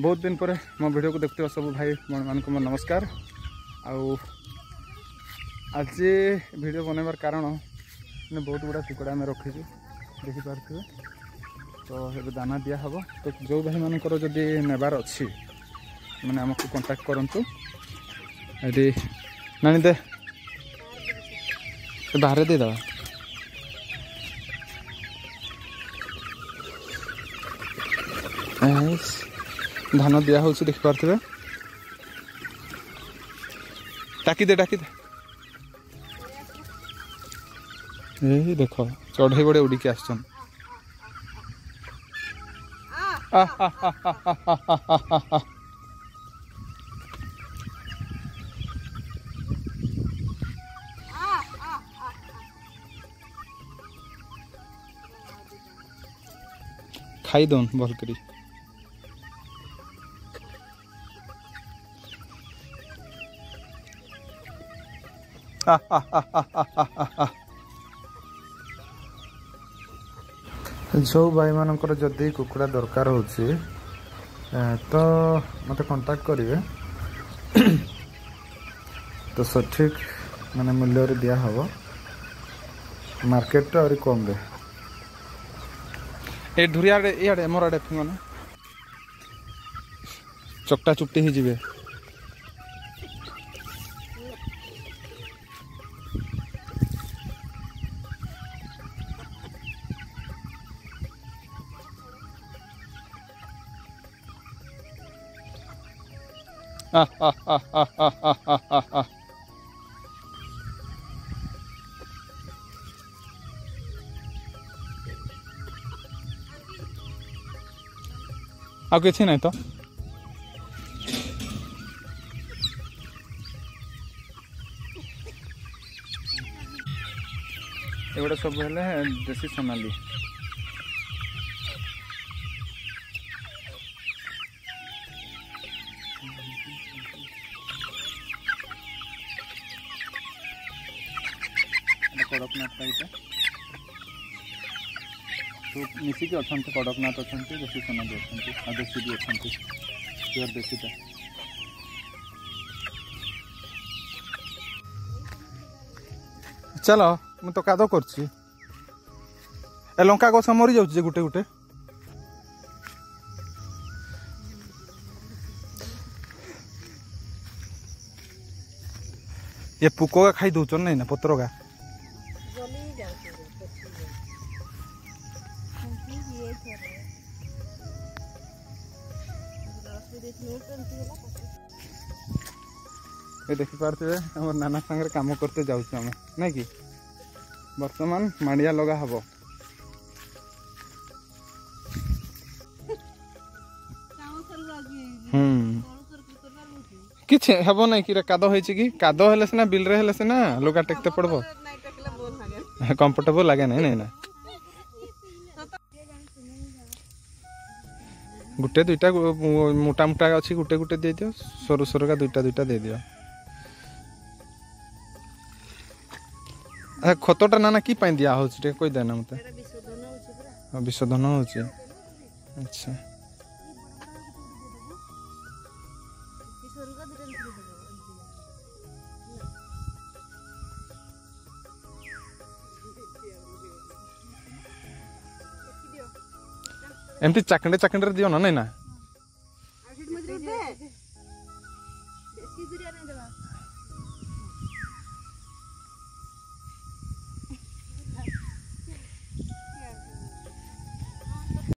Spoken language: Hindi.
बहुत दिन पर मो वीडियो को देखते सब भाई मान को नमस्कार। आज वीडियो बनवार कारण मैंने बहुत गुड़ा कुकड़ा आम रखीचु देखिपे। तो ये दाना दिया हम। तो जो भाई मानकर जदि नेबार अच्छी मैंने आमको कांटेक्ट करंतु। ये नानी दे बाहर दे दवा। धान दिया हो देखिपे। टाकी दे यही देख चढ़ई बड़े उड़िकी आसन। खाई दौन भल करी। जो भाई मानकर जदि कुकुड़ा दरकार होची तो मत कांटेक्ट करेंगे। तो सठिक माने मूल्य रे दिया हबो मार्केट और कम रे। ए धुरिया रे इयाडे मोर आडे फिंगना चकटा चुपटी ही जिवे। आ किसी नहीं तो एगुड़ा सब है देसी सोनाली। कड़कनाथ टाइप तो मिसिकी अच्छा कड़कनाथ अच्छा देसी सोनाली अच्छा देसी भी अच्छा प्योर देसीटा। चलो मु तो कादो करछि ए लंका गछ मरी जाउछि गुटे गुटे। ये पुको खाई दउछन नहीं ना पत्र का। ये देखी पारे आम नाना सागर कम करते जाऊँ नहीं कि वर्तमान मांडिया लगा हम। किछ हेब ना कि कादो हो कादो हेले सिना बिल रे हेले सिना लुगा टेकते पड़बो कंफर्टेबल लगे नहीं ना। गुटे दुईटा मोटा मोटा अच्छी गुटे गुटे दे दियो सरू सरू का दुईटा दुईटा दे दियो। खतटा नाना कि दिया हो कोई देना मत विशोधन हो। अच्छा एमती चाकंडे चाकंडे दियो ना नहीं ना।